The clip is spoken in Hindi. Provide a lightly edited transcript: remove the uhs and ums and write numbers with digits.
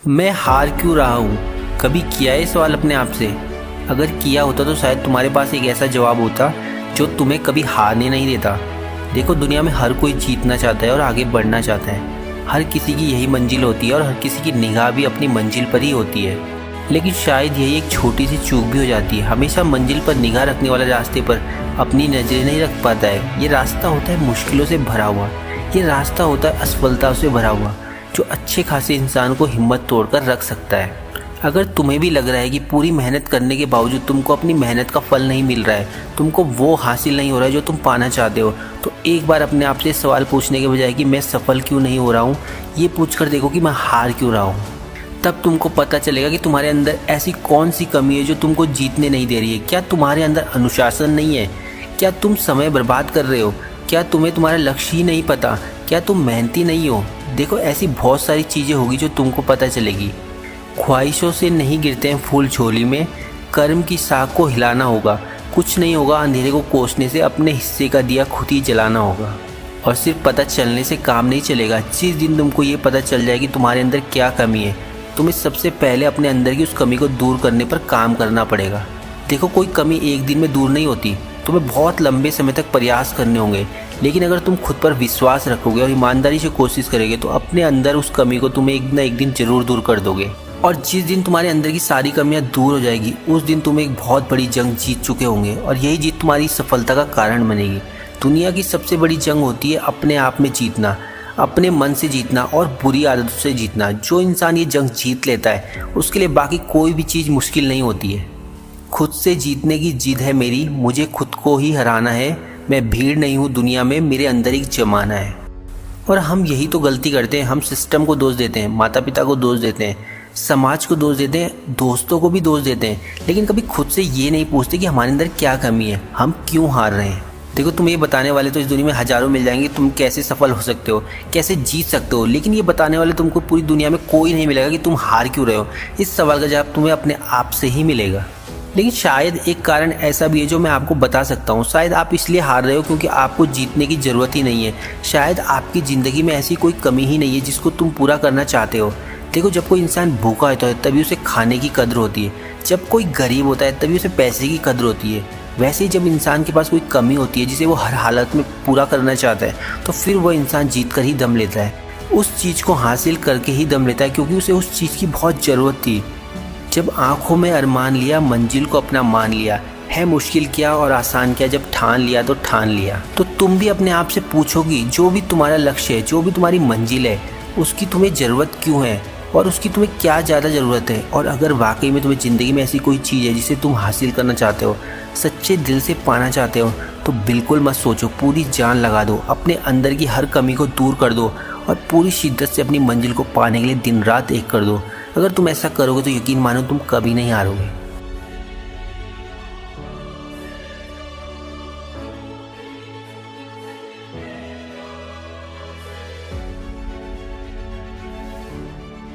मैं हार क्यों रहा हूँ? कभी किया है सवाल अपने आप से? अगर किया होता तो शायद तुम्हारे पास एक ऐसा जवाब होता जो तुम्हें कभी हारने नहीं देता। देखो, दुनिया में हर कोई जीतना चाहता है और आगे बढ़ना चाहता है। हर किसी की यही मंजिल होती है और हर किसी की निगाह भी अपनी मंजिल पर ही होती है। लेकिन शायद यही एक छोटी सी चूक भी हो जाती है। हमेशा मंजिल पर निगाह रखने वाला रास्ते पर अपनी नज़रें नहीं रख पाता है। ये रास्ता होता है मुश्किलों से भरा हुआ। ये रास्ता होता है असफलता से भरा हुआ, जो अच्छे खासे इंसान को हिम्मत तोड़कर रख सकता है। अगर तुम्हें भी लग रहा है कि पूरी मेहनत करने के बावजूद तुमको अपनी मेहनत का फल नहीं मिल रहा है, तुमको वो हासिल नहीं हो रहा है जो तुम पाना चाहते हो, तो एक बार अपने आप से सवाल पूछने के बजाय कि मैं सफल क्यों नहीं हो रहा हूँ, ये पूछकर देखो कि मैं हार क्यों रहा हूँ। तब तुमको पता चलेगा कि तुम्हारे अंदर ऐसी कौन सी कमी है जो तुमको जीतने नहीं दे रही है। क्या तुम्हारे अंदर अनुशासन नहीं है? क्या तुम समय बर्बाद कर रहे हो? क्या तुम्हें तुम्हारा लक्ष्य ही नहीं पता? क्या तुम मेहनती नहीं हो? देखो, ऐसी बहुत सारी चीज़ें होगी जो तुमको पता चलेगी। ख्वाहिशों से नहीं गिरते हैं फूल झोली में, कर्म की साख को हिलाना होगा। कुछ नहीं होगा अंधेरे को कोसने से, अपने हिस्से का दिया खुद ही जलाना होगा। और सिर्फ पता चलने से काम नहीं चलेगा। जिस दिन तुमको ये पता चल जाए कि तुम्हारे अंदर क्या कमी है, तुम्हें सबसे पहले अपने अंदर की उस कमी को दूर करने पर काम करना पड़ेगा। देखो, कोई कमी एक दिन में दूर नहीं होती। तुम्हें बहुत लंबे समय तक प्रयास करने होंगे, लेकिन अगर तुम खुद पर विश्वास रखोगे और ईमानदारी से कोशिश करोगे तो अपने अंदर उस कमी को तुम्हें एक ना एक दिन जरूर दूर कर दोगे। और जिस दिन तुम्हारे अंदर की सारी कमियां दूर हो जाएगी, उस दिन तुम एक बहुत बड़ी जंग जीत चुके होंगे और यही जीत तुम्हारी सफलता का कारण बनेगी। दुनिया की सबसे बड़ी जंग होती है अपने आप में जीतना, अपने मन से जीतना और बुरी आदतों से जीतना। जो इंसान ये जंग जीत लेता है, उसके लिए बाकी कोई भी चीज़ मुश्किल नहीं होती है। खुद से जीतने की जिद है मेरी, मुझे खुद को ही हराना है। मैं भीड़ नहीं हूँ दुनिया में, मेरे अंदर एक जमाना है। और हम यही तो गलती करते हैं। हम सिस्टम को दोष देते हैं, माता पिता को दोष देते हैं, समाज को दोष देते हैं, दोस्तों को भी दोष देते हैं, लेकिन कभी खुद से ये नहीं पूछते कि हमारे अंदर क्या कमी है, हम क्यों हार रहे हैं। देखो, तुम्हें ये बताने वाले तो इस दुनिया में हजारों मिल जाएंगे, तुम कैसे सफल हो सकते हो, कैसे जीत सकते हो, लेकिन ये बताने वाले तुमको पूरी दुनिया में कोई नहीं मिलेगा कि तुम हार क्यों रहे हो। इस सवाल का जवाब तुम्हें अपने आप से ही मिलेगा। लेकिन शायद एक कारण ऐसा भी है जो मैं आपको बता सकता हूँ। शायद आप इसलिए हार रहे हो क्योंकि आपको जीतने की ज़रूरत ही नहीं है। शायद आपकी ज़िंदगी में ऐसी कोई कमी ही नहीं है जिसको तुम पूरा करना चाहते हो। देखो, जब कोई इंसान भूखा होता है तभी उसे खाने की कदर होती है। जब कोई गरीब होता है तभी उसे पैसे की कदर होती है। वैसे ही जब इंसान के पास कोई कमी होती है जिसे वो हर हालत में पूरा करना चाहता है, तो फिर वह इंसान जीत कर ही दम लेता है। उस चीज़ को हासिल करके ही दम लेता है, क्योंकि उसे उस चीज़ की बहुत ज़रूरत थी। जब आंखों में अरमान लिया, मंजिल को अपना मान लिया, है मुश्किल क्या और आसान क्या, जब ठान लिया तो ठान लिया। तो तुम भी अपने आप से पूछोगी, जो भी तुम्हारा लक्ष्य है, जो भी तुम्हारी मंजिल है, उसकी तुम्हें ज़रूरत क्यों है और उसकी तुम्हें क्या ज़्यादा ज़रूरत है। और अगर वाकई में तुम्हें ज़िंदगी में ऐसी कोई चीज़ है जिसे तुम हासिल करना चाहते हो, सच्चे दिल से पाना चाहते हो, तो बिल्कुल मत सोचो, पूरी जान लगा दो, अपने अंदर की हर कमी को दूर कर दो और पूरी शिद्दत से अपनी मंजिल को पाने के लिए दिन रात एक कर दो। अगर तुम ऐसा करोगे तो यकीन मानो तुम कभी नहीं हारोगे।